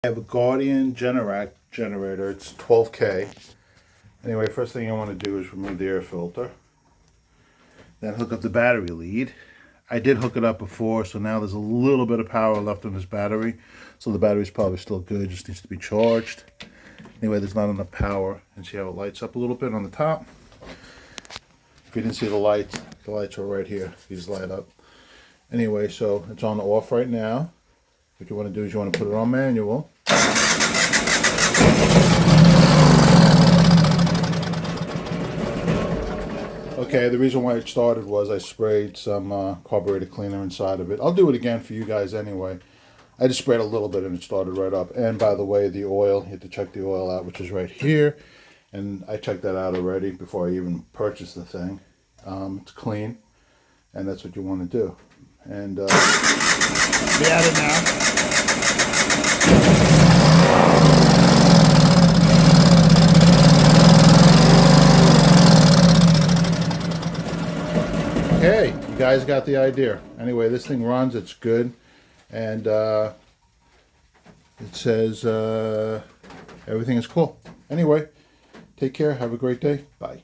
I have a Guardian Generac Generator. It's 12K. Anyway, first thing I want to do is remove the air filter. Then hook up the battery lead. I did hook it up before, so now there's a little bit of power left on this battery. So the battery's probably still good, just needs to be charged. Anyway, there's not enough power. And see how it lights up a little bit on the top? If you didn't see the lights are right here. These light up. Anyway, so it's on off right now. What you want to do is you want to put it on manual. Okay, the reason why it started was I sprayed some carburetor cleaner inside of it. I'll do it again for you guys anyway. I just sprayed a little bit and it started right up. And by the way, the oil, you have to check the oil out, which is right here. And I checked that out already before I even purchased the thing. It's clean, and that's what you want to do. And be at it now. Okay, you guys got the idea. Anyway, this thing runs, it's good, and it says everything is cool. Anyway, take care, have a great day, bye.